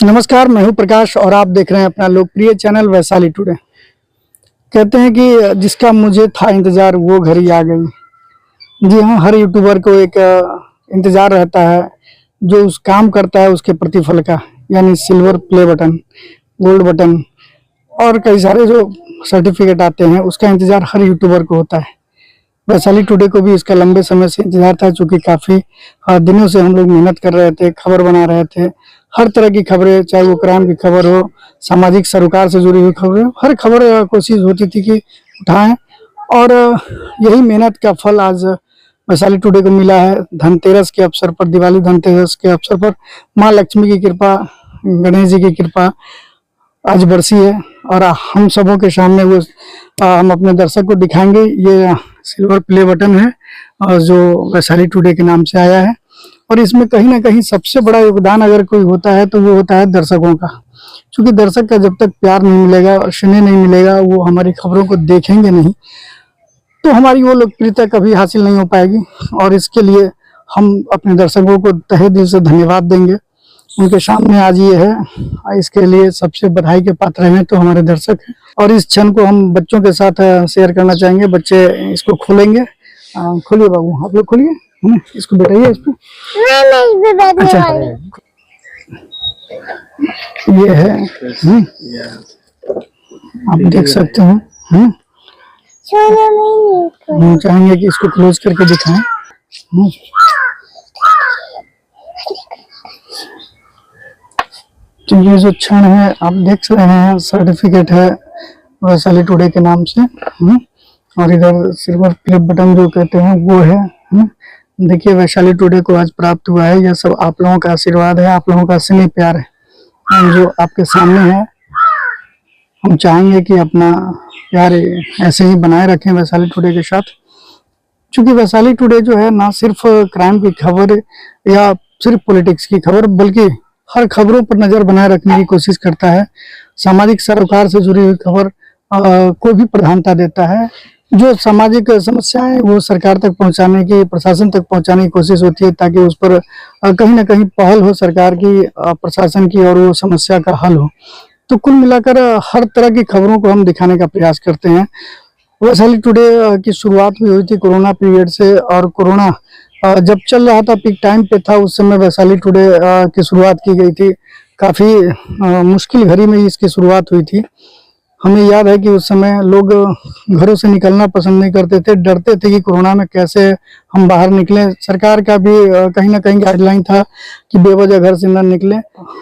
नमस्कार, मैं हूं प्रकाश और आप देख रहे हैं अपना लोकप्रिय चैनल वैशाली टुडे। कहते हैं कि जिसका मुझे था इंतजार वो घड़ी आ गई। जी हाँ, हर यूट्यूबर को एक इंतजार रहता है जो उस काम करता है उसके प्रतिफल का, यानी silver play button, gold button और कई सारे जो सर्टिफिकेट आते हैं उसका इंतजार हर यूट्यूबर को होता है। वैशाली टुडे को भी इसका लंबे समय से इंतजार था, चूंकि काफ़ी दिनों से हम लोग मेहनत कर रहे थे, खबर बना रहे थे। हर तरह की खबरें, चाहे वो क्राइम की खबर हो, सामाजिक सरोकार से जुड़ी हुई खबरें, हर खबर कोशिश होती थी कि उठाएं। और यही मेहनत का फल आज वैशाली टुडे को मिला है। धनतेरस के अवसर पर, दिवाली धनतेरस के अवसर पर माँ लक्ष्मी की कृपा, गणेश जी की कृपा आज बरसी है और हम सबों के सामने वो हम अपने दर्शक को दिखाएंगे। ये सिल्वर प्ले बटन है और जो वैशाली टुडे के नाम से आया है, और इसमें कहीं ना कहीं सबसे बड़ा योगदान अगर कोई होता है तो वो होता है दर्शकों का। क्योंकि दर्शक का जब तक प्यार नहीं मिलेगा और स्नेह नहीं मिलेगा, वो हमारी खबरों को देखेंगे नहीं, तो हमारी वो लोकप्रियता कभी हासिल नहीं हो पाएगी। और इसके लिए हम अपने दर्शकों को तहे दिल से धन्यवाद देंगे। उनके सामने आज ये है, इसके लिए सबसे बधाई के पात्र हैं तो हमारे दर्शक हैं। और इस क्षण को हम बच्चों के साथ शेयर करना चाहेंगे। बच्चे इसको खोलेंगे। खोलिए बाबू, आप लोग खोलिए, इसको बैठाइए इस पे। अच्छा, ये है, आप देख सकते हैं। हम चाहेंगे कि इसको क्लोज करके दिखाएं। तो ये जो क्षण है आप देख रहे हैं, सर्टिफिकेट है वैशाली टुडे के नाम से। और इधर सिल्वर प्ले बटन जो कहते हैं वो है। देखिए, वैशाली टुडे को आज प्राप्त हुआ है। यह सब आप लोगों का आशीर्वाद है, आप लोगों का स्नेह प्यार है जो आपके सामने है। हम चाहेंगे कि अपना प्यार ऐसे ही बनाए रखें वैशाली टुडे के साथ। क्योंकि वैशाली टुडे जो है ना सिर्फ क्राइम की खबर या सिर्फ पॉलिटिक्स की खबर, बल्कि हर खबरों पर नजर बनाए रखने की कोशिश करता है। सामाजिक सरोकार से जुड़ी हुई खबर को भी प्रधानता देता है। जो सामाजिक समस्याएं वो सरकार तक पहुंचाने की, प्रशासन तक पहुंचाने की कोशिश होती है, ताकि उस पर कहीं ना कहीं पहल हो सरकार की, प्रशासन की, और वो समस्या का हल हो। तो कुल मिलाकर हर तरह की खबरों को हम दिखाने का प्रयास करते हैं। वैशाली टुडे की शुरुआत भी हुई थी कोरोना पीरियड से, और कोरोना जब चल रहा था, पीक टाइम पे था, उस समय वैशाली टुडे की शुरुआत की गई थी। काफ़ी मुश्किल घड़ी में इसकी शुरुआत हुई थी। हमें याद है कि उस समय लोग घरों से निकलना पसंद नहीं करते थे, डरते थे कि कोरोना में कैसे हम बाहर निकलें। सरकार का भी कहीं ना कहीं गाइडलाइन था कि बेवजह घर से न निकलें।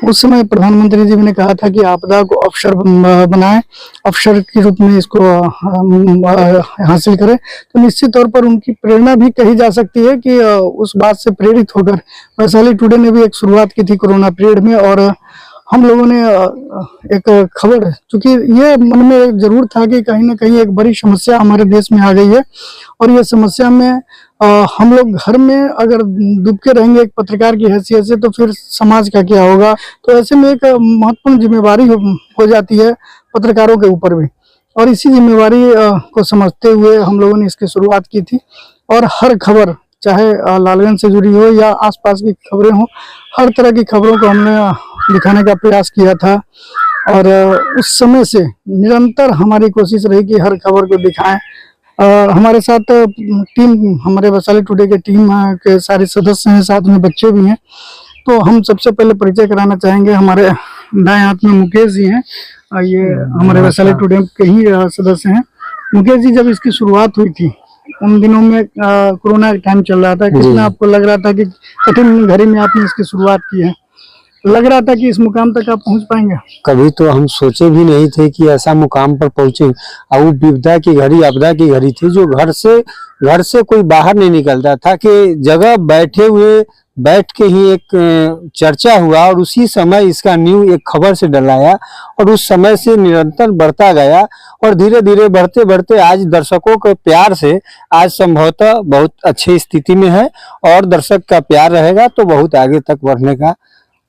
उस समय प्रधानमंत्री जी ने कहा था कि आपदा को अवसर बनाएं, अवसर के रूप में इसको हासिल करें। तो निश्चित तौर पर उनकी प्रेरणा भी कही जा सकती है कि उस बात से प्रेरित होकर वैशाली टुडे ने भी एक शुरुआत की थी कोरोना पीरियड में। और हम लोगों ने एक खबर, चूंकि ये मन में जरूर था कि कहीं ना कहीं एक बड़ी समस्या हमारे देश में आ गई है, और ये समस्या में हम लोग घर में अगर डूब के रहेंगे एक पत्रकार की हैसियत से, तो फिर समाज का क्या होगा। तो ऐसे में एक महत्वपूर्ण जिम्मेवारी हो जाती है पत्रकारों के ऊपर भी, और इसी जिम्मेवारी को समझते हुए हम लोगों ने इसकी शुरुआत की थी। और हर खबर, चाहे लालगंज से जुड़ी हो या आसपास की खबरें हो, हर तरह की खबरों को हमने दिखाने का प्रयास किया था। और उस समय से निरंतर हमारी कोशिश रही कि हर खबर को दिखाएं। हमारे साथ टीम, हमारे वैशाली टुडे के टीम के सारे सदस्य हैं, साथ में बच्चे भी हैं। तो हम सबसे पहले परिचय कराना चाहेंगे। हमारे दाएं हाथ में मुकेश जी हैं, ये हमारे वैशाली टुडे के ही सदस्य हैं। मुकेश जी, जब इसकी शुरुआत हुई थी उन दिनों में कोरोना टाइम चल रहा था, कितना आपको लग रहा था कि कठिन घड़ी में आपने इसकी शुरुआत की है? लग रहा था कि इस मुकाम तक आप पहुंच पाएंगे? कभी तो हम सोचे भी नहीं थे कि ऐसा मुकाम पर पहुंचे। और वो विपदा की घड़ी, आपदा की घड़ी थी, जो घर से कोई बाहर नहीं निकलता था, कि जगह बैठ के ही एक चर्चा हुआ, और उसी समय इसका न्यू एक खबर से डलाया, और उस समय से निरंतर बढ़ता गया, और धीरे धीरे बढ़ते बढ़ते आज दर्शकों के प्यार से आज संभवतः बहुत अच्छी स्थिति में है। और दर्शक का प्यार रहेगा तो बहुत आगे तक बढ़ने का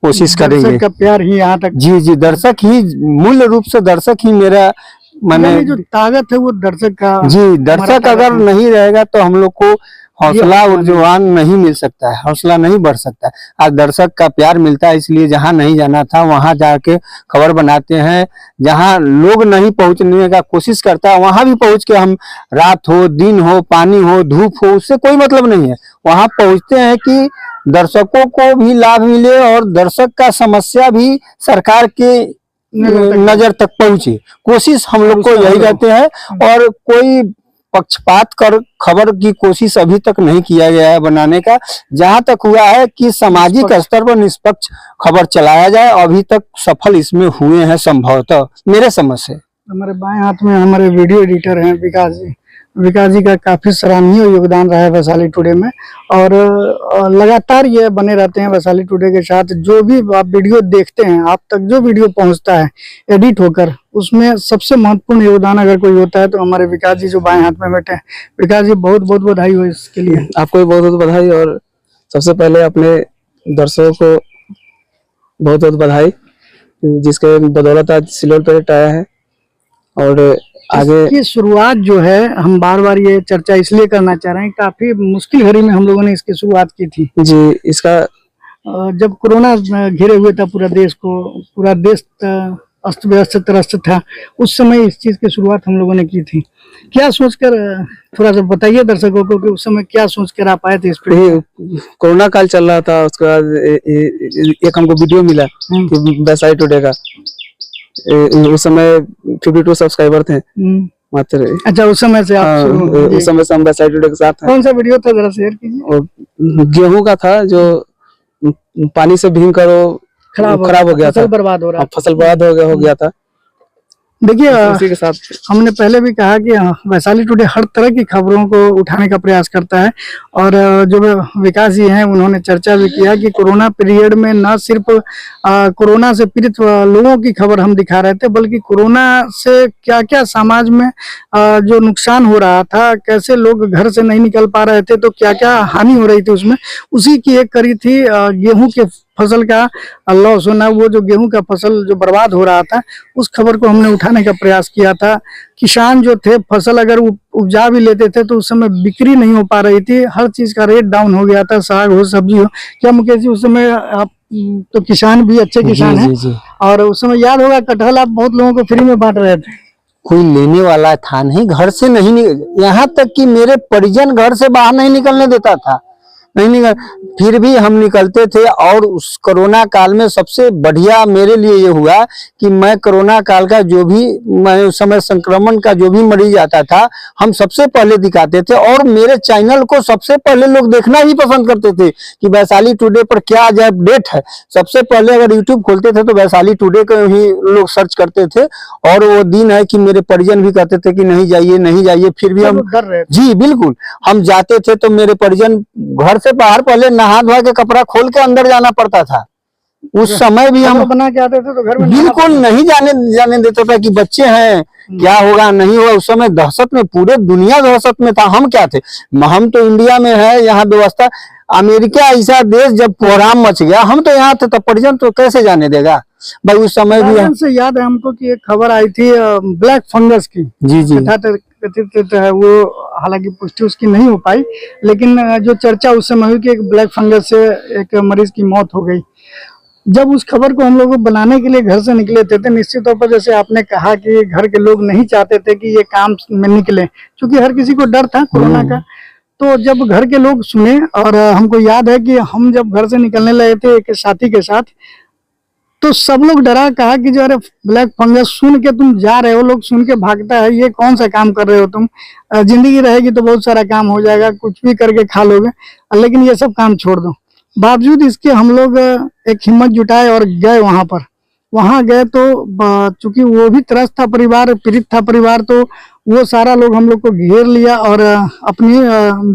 कोशिश करेंगे। दर्शक का प्यार ही यहाँ तक। जी, दर्शक ही मूल रूप से, दर्शक ही मेरा माने जो ताकत है वो दर्शक का। जी, दर्शक अगर नहीं रहेगा तो हम लोग को हौसला ऊर्जवान नहीं मिल सकता है, हौसला नहीं बढ़ सकता है। आज दर्शक का प्यार मिलता है, इसलिए जहां नहीं जाना था वहां जाके खबर बनाते हैं। जहां लोग नहीं पहुंचने का कोशिश करता है वहां भी पहुंच के हम, रात हो दिन हो पानी हो धूप हो, उससे कोई मतलब नहीं है, वहां पहुंचते हैं कि दर्शकों को भी लाभ मिले और दर्शक का समस्या भी सरकार के नजर तक पहुंचे। कोशिश हम लोग को यही रहते हैं और कोई पक्षपात कर खबर की कोशिश अभी तक नहीं किया गया है बनाने का। जहां तक हुआ है कि सामाजिक स्तर पर निष्पक्ष खबर चलाया जाए, अभी तक सफल इसमें हुए हैं संभवतः मेरे समझ से। हमारे बाएं हाथ में हमारे वीडियो एडिटर हैं विकास जी। विकास जी का काफी सराहनीय योगदान रहा है वैशाली टुडे में, और लगातार ये बने रहते हैं वैशाली टुडे के साथ। जो भी आप वीडियो देखते हैं, आप तक जो वीडियो पहुंचता है एडिट होकर, उसमें सबसे महत्वपूर्ण योगदान अगर कोई होता है तो हमारे विकास जी जो बाएं हाथ में बैठे हैं। विकास जी बहुत बहुत बधाई हो इसके लिए। आपको भी बहुत बहुत बधाई, और सबसे पहले अपने दर्शकों को बहुत बहुत बधाई, जिसके बदौलत आज सिल्वर प्लेट आया है। और आगे की शुरुआत जो है, हम बार बार ये चर्चा इसलिए करना चाह रहे हैं, काफी मुश्किल घड़ी में हम लोगों ने इसकी शुरुआत की थी जी। इसका जब कोरोना घेरे हुए था पूरा देश को, पूरा देश अस्त व्यस्त त्रस्त था, उस समय इस चीज की शुरुआत हम लोगों ने की थी। क्या सोचकर, थोड़ा सा बताइए दर्शकों को कि उस समय क्या सोचकर आप आए थे इस पे? कोरोना काल चल रहा था, उसके बाद एक हमको वीडियो मिला कि वैशाली टुडे का। उस समय 52 सब्सक्राइबर थे मात्र। अच्छा, उस समय से आप उस समय से हम वैशाली टुडे के साथ हैं। कौन सा वीडियो था, जरा शेयर कीजिए। गेहूं का था, जो पानी से भीग कर वो खराब हो गया था, फसल बर्बाद हो रहा था। फसल बर्बाद हो गया था। देखिए, इसी के साथ हमने पहले भी कहा कि वैशाली टुडे हर तरह की खबरों को उठाने का प्रयास करता है, और जो विकास जी हैं उन्होंने चर्चा भी किया कि कोरोना पीरियड में न सिर्फ कोरोना से पीड़ित लोगों की खबर हम दिखा रहे थे, बल्कि कोरोना से क्या क्या समाज में जो नुकसान हो रहा था, कैसे लोग घर से नहीं निकल पा रहे थे तो क्या क्या हानि हो रही थी उसमें, उसी की एक कड़ी थी गेहूं के फसल का लॉस होना। वो जो गेहूं का फसल जो बर्बाद हो रहा था, उस खबर को हमने उठाने का प्रयास किया था। किसान जो थे, फसल अगर उपजा भी लेते थे तो उस समय बिक्री नहीं हो पा रही थी, हर चीज का रेट डाउन हो गया था, साग हो सब्जी हो। क्या मुकेश जी, उस समय आप तो किसान भी अच्छे किसान हैं, और उस समय याद होगा कटहल आप बहुत लोगों को फ्री में बांट रहे थे। कोई लेने वाला था नहीं, घर से नहीं, यहाँ तक कि मेरे परिजन घर से बाहर नहीं निकलने देता था, नहीं निकल, फिर भी हम निकलते थे। और उस कोरोना काल में सबसे बढ़िया मेरे लिए ये हुआ कि मैं कोरोना काल का जो भी, मैं उस समय संक्रमण का जो भी मरीज आता था, हम सबसे पहले दिखाते थे, और मेरे चैनल को सबसे पहले लोग देखना ही पसंद करते थे कि वैशाली टुडे पर क्या आज अपडेट है। सबसे पहले अगर यूट्यूब खोलते थे तो वैशाली टुडे को ही लोग सर्च करते थे, और वो दिन है कि मेरे परिजन भी कहते थे कि नहीं जाइए नहीं जाइए, फिर भी हम डर रहे थे। जी बिल्कुल, हम जाते थे तो मेरे परिजन घर से बाहर पहले नहा धोआ के कपड़ा खोल के अंदर जाना पड़ता था। उस समय भी हम बना के आते थे तो घर में बिल्कुल नहीं जाने देता था कि बच्चे हैं क्या होगा नहीं होगा। उस समय दहशत में, पूरे दुनिया दहशत में था। हम क्या थे, हम तो इंडिया में है, यहाँ व्यवस्था। अमेरिका ऐसा देश जब कोहराम मच गया, हम तो यहाँ थे, तब परिजन तो कैसे जाने देगा भाई। उस समय भी से याद है हमको कि एक खबर आई थी ब्लैक फंगस की, जी जी कथित है वो, हालांकि पुष्टि उसकी नहीं हो पाई, लेकिन जो चर्चा उस समय हुई कि एक ब्लैक फंगस से एक मरीज की मौत हो गई। जब उस खबर को हम लोग बनाने के लिए घर से निकले थे, निश्चित तौर पर जैसे आपने कहा कि घर के लोग नहीं चाहते थे कि ये काम में निकले, क्योंकि हर किसी को डर था कोरोना का। तो जब घर के लोग सुने, और हमको याद है कि हम जब घर से निकलने लगे थे एक साथी के साथ, तो सब लोग डरा, कहा कि जो अरे ब्लैक फंगस सुन के तुम जा रहे हो, लोग सुन के भागता है, ये कौन सा काम कर रहे हो तुम, जिंदगी रहेगी तो बहुत सारा काम हो जाएगा, कुछ भी करके खा लोगे, लेकिन ये सब काम छोड़ दो। बावजूद इसके हम लोग एक हिम्मत जुटाए और गए वहां पर। वहां गए तो चूंकि वो भी त्रस्त था परिवार, पीड़ित था परिवार, तो वो सारा लोग हम लोग को घेर लिया, और अपनी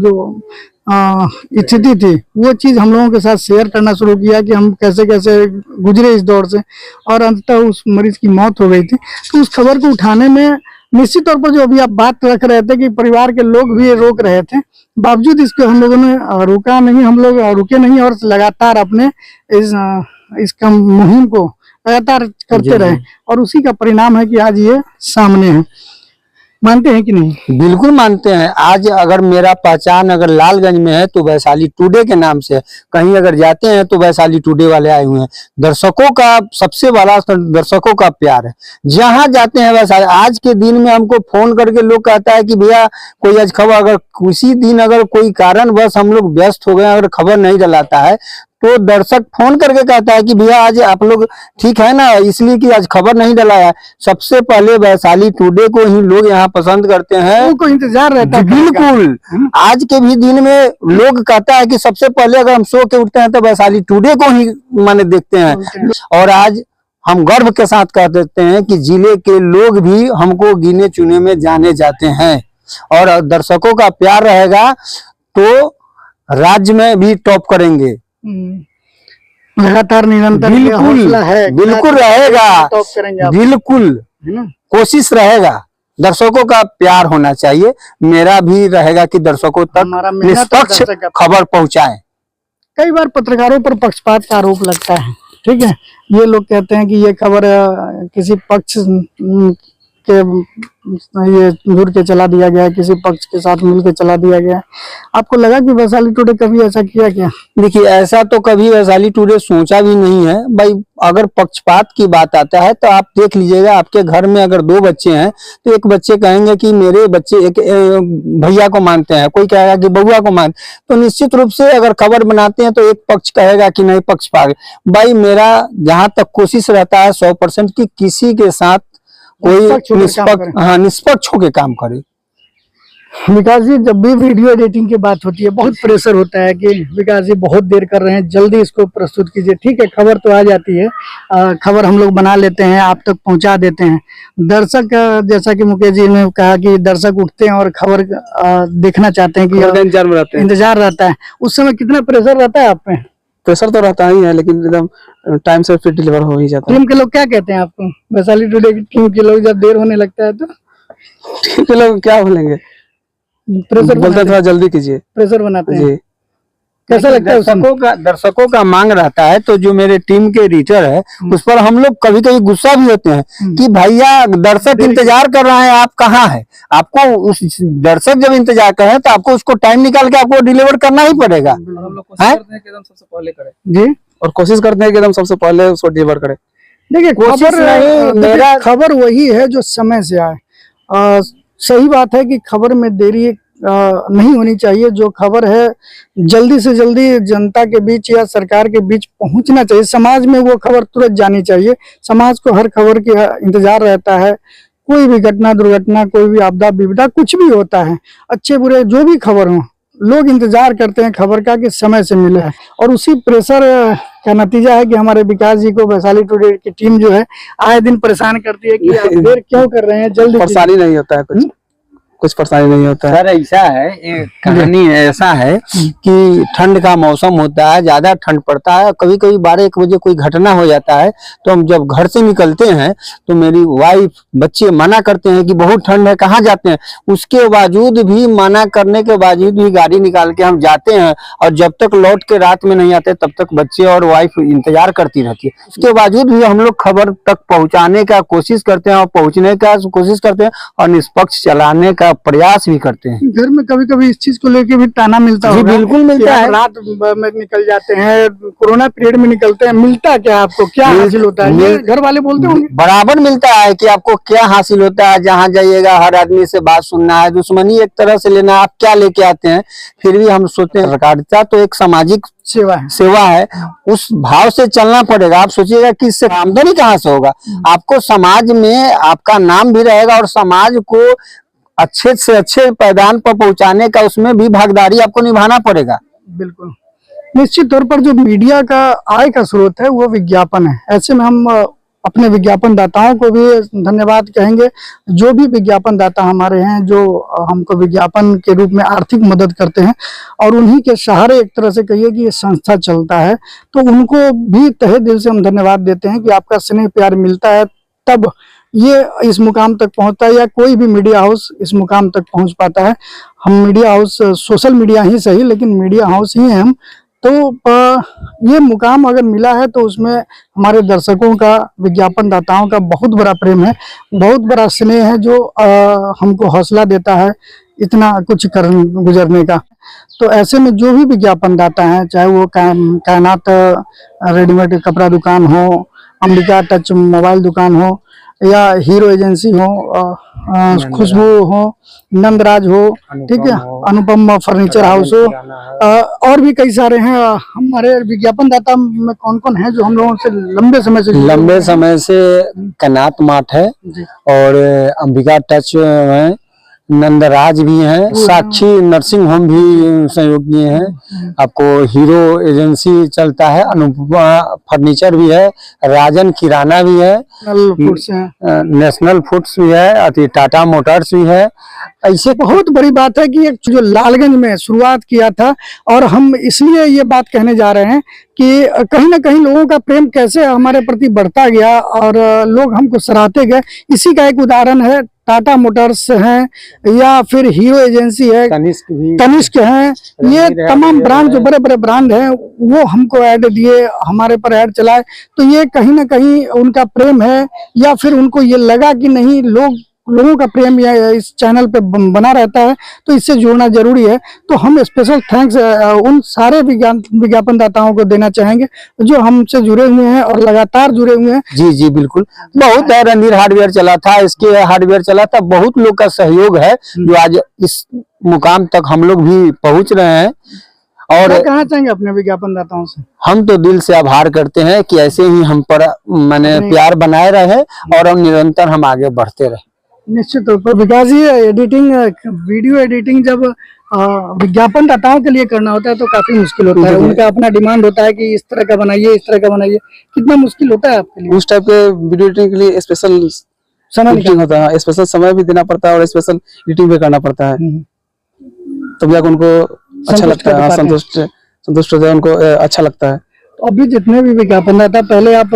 जो स्थिति थी वो चीज हम लोगों के साथ शेयर करना शुरू किया कि हम कैसे कैसे गुजरे इस दौर से, और अंततः उस मरीज की मौत हो गई थी। तो उस खबर को उठाने में निश्चित तौर पर जो अभी आप बात रख रहे थे कि परिवार के लोग भी रोक रहे थे, बावजूद इसके हम लोगों ने रुका नहीं, हम लोग रुके नहीं, और लगातार अपने इसका मुहिम को लगातार करते रहे, और उसी का परिणाम है कि आज ये सामने है। मानते हैं कि नहीं? बिल्कुल मानते हैं। आज अगर मेरा पहचान अगर लालगंज में है तो वैशाली टुडे के नाम से है। कहीं अगर जाते हैं तो वैशाली टुडे वाले आए हुए हैं। दर्शकों का सबसे बड़ा दर्शकों का प्यार है। जहां जाते हैं वैशाली, आज के दिन में हमको फोन करके लोग कहता है कि भैया कोई आज खबर, अगर किसी दिन अगर कोई कारण बस हम लोग व्यस्त हो गए अगर खबर नहीं डलाता है तो दर्शक फोन करके कहता है कि भैया आज आप लोग ठीक है ना, इसलिए कि आज खबर नहीं डलाया। सबसे पहले वैशाली टुडे को ही लोग यहाँ पसंद करते हैं। उनको इंतजार रहता है। बिल्कुल, आज के भी दिन में लोग कहता है कि सबसे पहले अगर हम सो के उठते हैं तो वैशाली टुडे को ही माने देखते हैं। और आज हम गर्व के साथ कह देते हैं कि जिले के लोग भी हमको गिने चुने में जाने जाते हैं। और दर्शकों का प्यार रहेगा तो राज्य में भी टॉप करेंगे। लगातार निरंतर ये हौसला है। बिल्कुल रहेगा, टॉप करेंगे आप, बिल्कुल है ना? कोशिश रहेगा। दर्शकों का प्यार होना चाहिए। मेरा भी रहेगा कि दर्शकों तक हमारा मेहनत निष्पक्ष दर्शक का- खबर पहुंचाएं। कई बार पत्रकारों पर पक्षपात का आरोप लगता है, ठीक है। ये लोग कहते हैं कि ये खबर किसी पक्ष के ये जुड़ के चला दिया गया है, किसी पक्ष के साथ मिल के चला दिया गया है। आपको लगा कि वैशाली टुडे कभी ऐसा किया क्या? देखिए, ऐसा तो कभी वैशाली टुडे सोचा भी नहीं है भाई। अगर पक्षपात की बात आता है तो आप देख लीजिएगा, आपके घर में अगर 2 बच्चे हैं तो एक बच्चे कहेंगे कि मेरे बच्चे एक भैया को मानते हैं, कोई कहेगा कि बउआ को मानते, तो निश्चित रूप से अगर खबर बनाते हैं तो एक पक्ष कहेगा कि नहीं पक्षपात। भाई मेरा जहां तक कोशिश रहता है 100% की किसी के साथ कोई निष्पक्ष होकर काम करे। विकास जी, जब भी वीडियो एडिटिंग की बात होती है बहुत प्रेशर होता है कि विकास जी बहुत देर कर रहे हैं, जल्दी इसको प्रस्तुत कीजिए। ठीक है, खबर तो आ जाती है, खबर हम लोग बना लेते हैं, आप तक पहुंचा देते हैं। दर्शक, जैसा कि मुकेश जी ने कहा कि दर्शक उठते हैं और खबर देखना चाहते हैं कि इंतजार रहता है। उस समय कितना प्रेशर रहता है आप पे? प्रेशर तो रहता ही है, लेकिन एकदम टाइम से फिर डिलीवर हो ही जाता है। टीम के लोग क्या कहते हैं आपको? वैशाली टुडे की टीम के लोग जब देर होने लगता है तो टीम के लोग क्या बोलेंगे? प्रेशर बोलते थोड़ा जल्दी कीजिए। प्रेशर बनाते हैं। जी, कैसा लगता है? दर्शकों का मांग रहता है तो जो मेरे टीम के एडिटर है उस पर हम लोग कभी कभी गुस्सा भी होते हैं कि भैया दर्शक इंतजार कर रहे हैं, आप कहाँ हैं? आपको उस दर्शक जब इंतजार कर रहे हैं तो आपको उसको टाइम निकाल के आपको डिलीवर करना ही पड़ेगा। हम लोग कोशिश करते हैं कि एकदम सबसे पहले करें जी, और कोशिश करते हैं कि एकदम सबसे पहले उसको डिलीवर करें। देखिए कोशिश नहीं, मेरा खबर वही है जो समय से आए। सही बात है कि खबर में देरी नहीं होनी चाहिए। जो खबर है जल्दी से जल्दी जनता के बीच या सरकार के बीच पहुंचना चाहिए। समाज में वो खबर तुरंत जानी चाहिए। समाज को हर खबर की इंतजार रहता है। कोई भी घटना, दुर्घटना, कोई भी आपदा विपदा कुछ भी होता है, अच्छे बुरे जो भी खबर हो, लोग इंतजार करते हैं खबर का कि समय से मिले। और उसी प्रेशर का नतीजा है कि हमारे विकास जी को वैशाली टुडे की टीम जो है आए दिन परेशान करती है कि आप देर क्यों कर रहे हैं, जल्दी। परेशानी नहीं होता है, कुछ परेशानी नहीं होता है। सर ऐसा है, एक कहानी ऐसा है कि ठंड का मौसम होता है, ज्यादा ठंड पड़ता है, कभी कभी 12-1 बजे कोई घटना हो जाता है तो हम जब घर से निकलते हैं तो मेरी वाइफ, बच्चे मना करते हैं कि बहुत ठंड है, कहाँ जाते हैं। उसके बावजूद भी, मना करने के बावजूद भी गाड़ी निकाल के हम जाते हैं और जब तक लौट के रात में नहीं आते तब तक बच्चे और वाइफ इंतजार करती रहती है। उसके बावजूद भी हम लोग खबर तक पहुंचाने का कोशिश करते हैं और पहुंचने का कोशिश करते हैं और निष्पक्ष चलाने का प्रयास भी करते हैं। घर में कभी कभी इस चीज को लेके भी ताना मिलता है? बिल्कुल मिलता है। रात में निकल जाते हैं, कोरोना पीरियड में निकलते हैं, मिलता क्या आपको, क्या हासिल होता है? ये घर वाले बोलते होंगे। बराबर मिलता है कि आपको क्या हासिल होता है। जहाँ जाइएगा हर आदमी से बात सुनना है, दुश्मनी एक तरह से लेना, आप क्या लेके आते हैं। फिर भी हम सोचते हैं सरकारिता तो एक सामाजिक सेवा है, उस भाव से चलना पड़ेगा। आप सोचिएगा कि इससे आमदनी कहाँ से होगा। आपको समाज में आपका नाम भी रहेगा और समाज को अच्छे से अच्छे पैदान पर पहुंचाने का उसमें भी भागीदारी आपको निभाना पड़ेगा। बिल्कुल, निश्चित तौर पर जो मीडिया का आय का स्रोत है वो विज्ञापन है। ऐसे में हम अपने विज्ञापन दाताओं को भी धन्यवाद कहेंगे। जो भी विज्ञापन दाता हमारे हैं, जो हमको विज्ञापन के रूप में आर्थिक मदद करते हैं और उन्हीं के सहारे एक तरह से कहिए कि ये संस्था चलता है, तो उनको भी तहे दिल से हम धन्यवाद देते हैं कि आपका स्नेह प्यार मिलता है तब ये इस मुकाम तक पहुंचता है, या कोई भी मीडिया हाउस इस मुकाम तक पहुंच पाता है। हम मीडिया हाउस, सोशल मीडिया ही सही, लेकिन मीडिया हाउस ही हैं हम, तो ये मुकाम अगर मिला है तो उसमें हमारे दर्शकों का, विज्ञापनदाताओं का बहुत बड़ा प्रेम है, बहुत बड़ा स्नेह है, जो हमको हौसला देता है इतना कुछ कर गुजरने का। तो ऐसे में जो भी विज्ञापनदाता हैं, चाहे वो कायनात रेडीमेड कपड़ा दुकान हो, अंबिका टच मोबाइल दुकान हो, या हीरो एजेंसी हो, खुशबू हो, नंदराज हो, ठीक है, अनुपम फर्नीचर हाउस हो, और भी कई सारे हैं। हमारे विज्ञापनदाता में कौन कौन है जो हम लोगों से लंबे समय से कनात मार्ट है जी। और अंबिका टच है, नंदराज भी हैं, साक्षी नर्सिंग होम भी सहयोगी हैं, आपको हीरो एजेंसी चलता है, अनुपमा फर्नीचर भी है, राजन किराना भी है, नेशनल फूड्स भी है, अति टाटा मोटर्स भी है। ऐसे बहुत बड़ी बात है कि एक जो लालगंज में शुरुआत किया था, और हम इसलिए ये बात कहने जा रहे हैं कि कहीं ना कहीं लोगों का प्रेम कैसे हमारे प्रति बढ़ता गया और लोग हमको सराहते गए। इसी का एक उदाहरण है, टाटा मोटर्स है या फिर हीरो एजेंसी है, तनिष्क है, ये तमाम ब्रांड जो बड़े बड़े ब्रांड हैं वो हमको ऐड दिए, हमारे पर ऐड चलाए। तो ये कहीं ना कहीं उनका प्रेम है, या फिर उनको ये लगा कि नहीं, लोगों का प्रेम या इस चैनल पे बना रहता है, तो इससे जुड़ना जरूरी है। तो हम स्पेशल थैंक्स उन सारे विज्ञापनदाताओं को देना चाहेंगे जो हमसे जुड़े हुए हैं और लगातार जुड़े हुए हैं। जी जी बिल्कुल, बहुत है, रणधीर हार्डवेयर चला था, इसके हार्डवेयर चला था, बहुत लोग का सहयोग है जो आज इस मुकाम तक हम लोग भी पहुंच रहे हैं। और कहना चाहेंगे अपने विज्ञापनदाताओं से? हम तो दिल से आभार करते हैं कि ऐसे ही हम पर मैंने प्यार बनाए रहे और निरंतर हम आगे बढ़ते रहे। निश्चित तौर पर विकास जी, एडिटिंग, वीडियो एडिटिंग जब विज्ञापनदाताओं के लिए करना होता है तो काफी मुश्किल होता है। उनका अपना डिमांड होता है कि इस तरह का बनाइए, इस तरह का बनाइए। कितना मुश्किल होता है आपके लिए? उस टाइप के वीडियो एडिटिंग के लिए स्पेशल समय एडिटिंग होता है, स्पेशल समय भी देना पड़ता है और स्पेशल एडिटिंग भी करना पड़ता है, तब जाकर उनको अच्छा लगता है, संतुष्ट होता है, उनको अच्छा लगता है। अभी जितने भी विज्ञापनदाता, पहले आप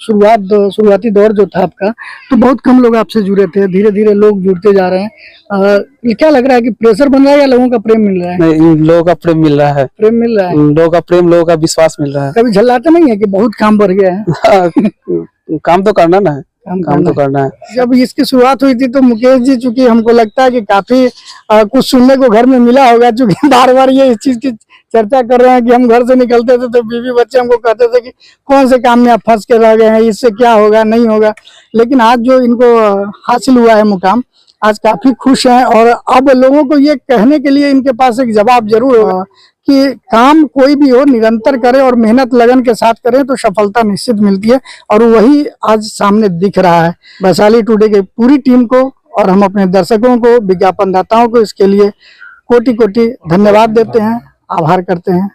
शुरुआती दौर जो था आपका, तो बहुत कम लोग आपसे जुड़े थे, धीरे धीरे लोग जुड़ते जा रहे हैं। क्या लग रहा है कि प्रेशर बन रहा है या लोगों का प्रेम मिल रहा है? नहीं, लोगों का प्रेम मिल रहा है, प्रेम मिल रहा है, लोगों का प्रेम, लोगों का विश्वास मिल रहा है। कभी झल्लाते नहीं है कि बहुत काम बढ़ गया है? काम तो करना ना है, काम तो करना है। जब इसकी शुरुआत हुई थी तो मुकेश जी, चूंकि हमको लगता है कि काफी कुछ सुनने को घर में मिला होगा, चूंकि बार बार ये इस चीज की चर्चा कर रहे हैं कि हम घर से निकलते थे तो बीवी बच्चे हमको कहते थे कि कौन से काम में आप फंस के रह गए हैं, इससे क्या होगा, नहीं होगा। लेकिन आज जो इनको हासिल हुआ है मुकाम, आज काफी खुश हैं, और अब लोगों को ये कहने के लिए इनके पास एक जवाब जरूर होगा कि काम कोई भी हो, निरंतर करें और मेहनत लगन के साथ करें तो सफलता निश्चित मिलती है, और वही आज सामने दिख रहा है। वैशाली टुडे की पूरी टीम को और हम अपने दर्शकों को, विज्ञापनदाताओं को इसके लिए कोटि कोटि धन्यवाद देते हैं, आभार करते हैं।